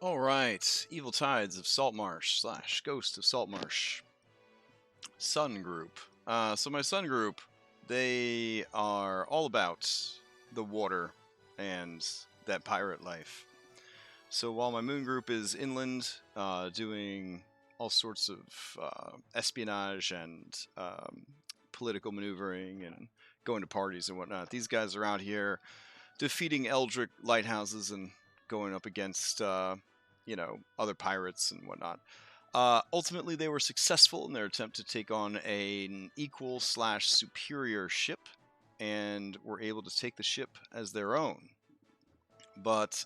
Alright, Evil Tides of Saltmarsh / Ghost of Saltmarsh. Sun Group. So my Sun Group, they are all about the water and that pirate life. So while my Moon Group is inland, doing all sorts of espionage and political maneuvering and going to parties and whatnot, these guys are out here defeating Eldritch lighthouses and going up against other pirates and whatnot. Ultimately, they were successful in their attempt to take on an equal / superior ship, and were able to take the ship as their own, but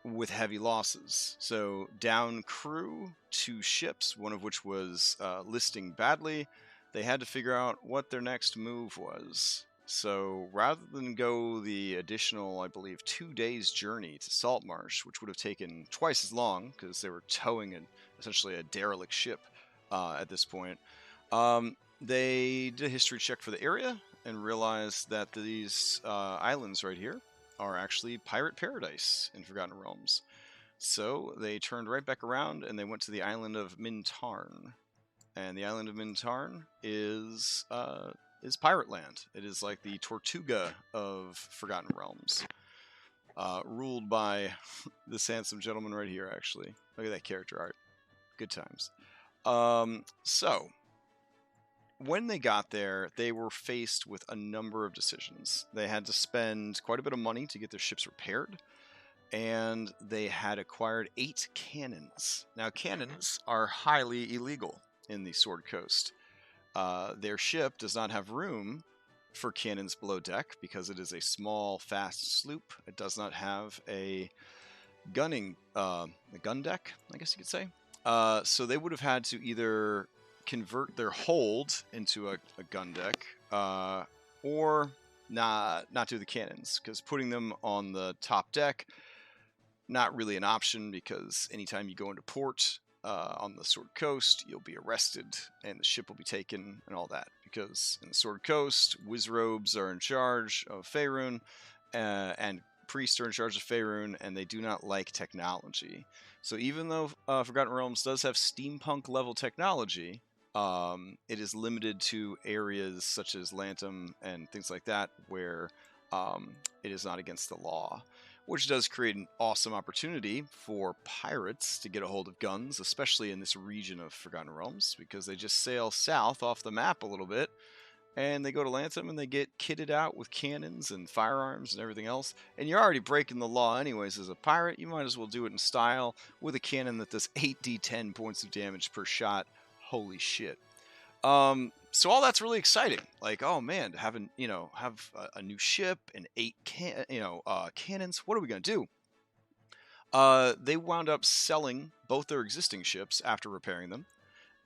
with heavy losses. So down crew, 2 ships, one of which was listing badly. They had to figure out what their next move was. So rather than go the additional, I believe, 2 days journey to Saltmarsh, which would have taken twice as long because they were towing essentially a derelict ship at this point, they did a history check for the area and realized that these islands right here are actually pirate paradise in Forgotten Realms. So they turned right back around and they went to the island of Mintarn. And the island of Mintarn is pirate land. It is like the Tortuga of Forgotten Realms, ruled by this handsome gentleman right here, actually. Look at that character art. Good times. So, when they got there, they were faced with a number of decisions. They had to spend quite a bit of money to get their ships repaired, and they had acquired 8 cannons. Now, cannons are highly illegal in the Sword Coast. Their ship does not have room for cannons below deck because it is a small, fast sloop. It does not have a gun deck, I guess you could say. So they would have had to either convert their hold into a gun deck, or not do the cannons, because putting them on the top deck, not really an option, because anytime you go into port on the Sword Coast, you'll be arrested and the ship will be taken and all that, because in the Sword Coast, Wizrobes are in charge of Faerun, and priests are in charge of Faerun, and they do not like technology. So even though Forgotten Realms does have steampunk level technology, it is limited to areas such as Lantum and things like that, where it is not against the law, which does create an awesome opportunity for pirates to get a hold of guns, especially in this region of Forgotten Realms, because they just sail south off the map a little bit, and they go to Lantum and they get kitted out with cannons and firearms and everything else. And you're already breaking the law anyways as a pirate. You might as well do it in style with a cannon that does 8d10 points of damage per shot. Holy shit. So all that's really exciting. Like, oh man, to have a new ship and 8 cannons. What are we gonna do? They wound up selling both their existing ships after repairing them,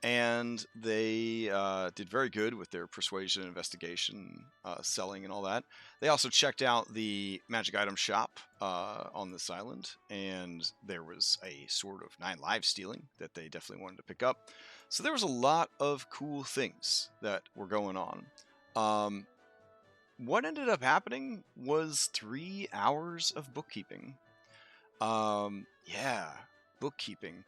and they did very good with their persuasion, investigation, selling, and all that. They also checked out the magic item shop on this island, and there was a sort of 9 lives stealing that they definitely wanted to pick up. So there was a lot of cool things that were going on. What ended up happening was 3 hours of bookkeeping. Yeah, bookkeeping.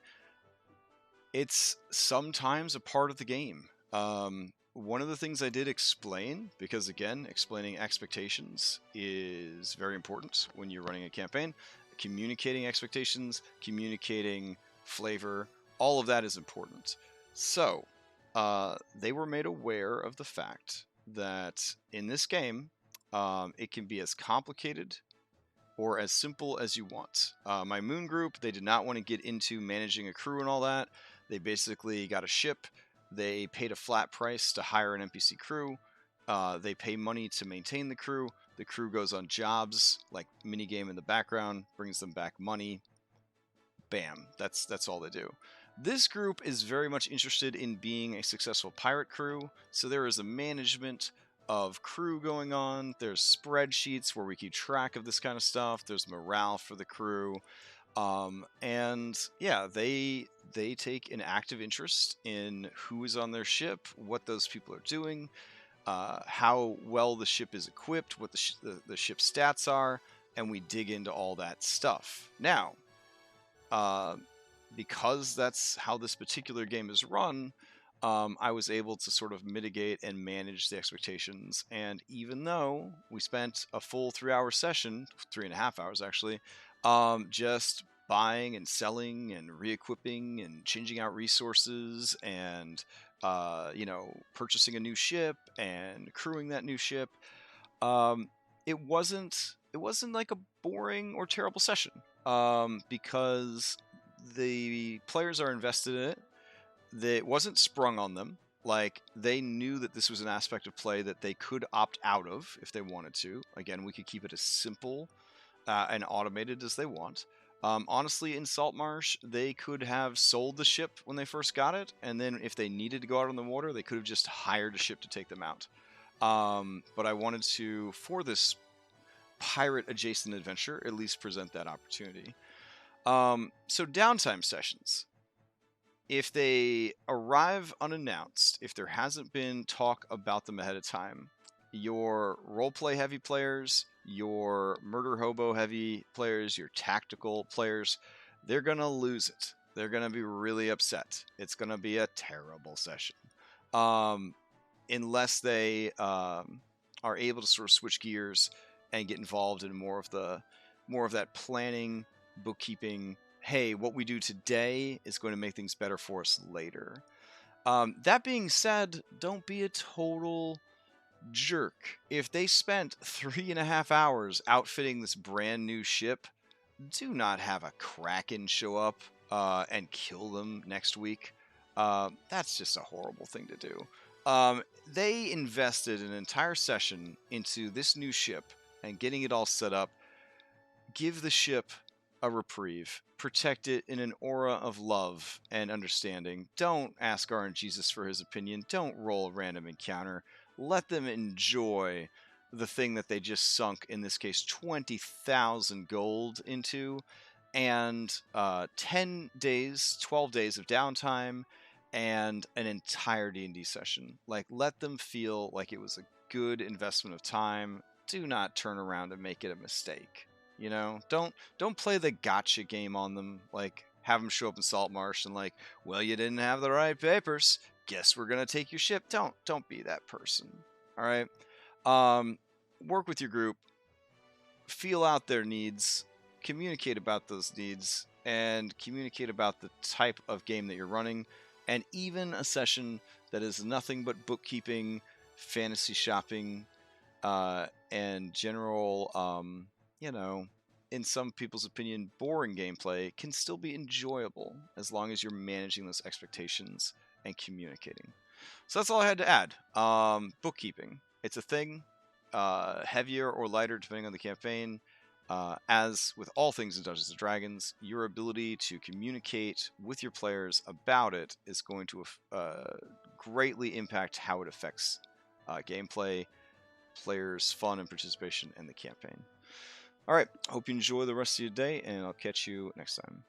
It's sometimes a part of the game. One of the things I did explain, because again, explaining expectations is very important when you're running a campaign. Communicating expectations, communicating flavor, all of that is important. So, they were made aware of the fact that in this game, it can be as complicated or as simple as you want. My Moon Group, they did not want to get into managing a crew and all that. They basically got a ship. They paid a flat price to hire an NPC crew. They pay money to maintain the crew. The crew goes on jobs, like minigame in the background, brings them back money. Bam, that's all they do. This group is very much interested in being a successful pirate crew, so there is a management of crew going on. There's spreadsheets where we keep track of this kind of stuff. There's morale for the crew. And yeah, they take an active interest in who is on their ship, what those people are doing, how well the ship is equipped, what the ship's stats are, and we dig into all that stuff. Now, because that's how this particular game is run, I was able to sort of mitigate and manage the expectations. And even though we spent a full 3-hour session, 3.5 hours actually, just buying and selling and re-equipping and changing out resources and purchasing a new ship and crewing that new ship, it wasn't like a boring or terrible session, because the players are invested in it. It wasn't sprung on them. Like, they knew that this was an aspect of play that they could opt out of if they wanted to. Again, we could keep it as simple and automated as they want. Honestly, in Saltmarsh, they could have sold the ship when they first got it, and then if they needed to go out on the water, they could have just hired a ship to take them out. But I wanted to, for this pirate adjacent adventure, at least present that opportunity. So downtime sessions. If they arrive unannounced, if there hasn't been talk about them ahead of time, your roleplay heavy players, your murder hobo heavy players, your tactical players, they're going to lose it. They're going to be really upset. It's going to be a terrible session. Unless they are able to sort of switch gears and get involved in more of that planning, bookkeeping. Hey, what we do today is going to make things better for us later. That being said, don't be a total jerk. If they spent 3.5 hours outfitting this brand new ship, do not have a Kraken show up and kill them next week. That's just a horrible thing to do. They invested an entire session into this new ship and getting it all set up. Give the ship a reprieve. Protect it in an aura of love and understanding. Don't ask RNGesus for his opinion. Don't roll a random encounter. Let them enjoy the thing that they just sunk, in this case, 20,000 gold into, and 10 days, 12 days of downtime, and an entire D&D session. Like, let them feel like it was a good investment of time. Do not turn around and make it a mistake. Don't play the gotcha game on them. Like, have them show up in Saltmarsh and like, well, you didn't have the right papers. Guess we're gonna take your ship. Don't be that person. All right. Work with your group. Feel out their needs. Communicate about those needs, and communicate about the type of game that you're running. And even a session that is nothing but bookkeeping, fantasy shopping, and general, in some people's opinion, boring gameplay can still be enjoyable as long as you're managing those expectations and communicating. So that's all I had to add. Bookkeeping. It's a thing, heavier or lighter depending on the campaign. As with all things in Dungeons & Dragons, your ability to communicate with your players about it is going to greatly impact how it affects gameplay, players' fun and participation in the campaign. All right, hope you enjoy the rest of your day, and I'll catch you next time.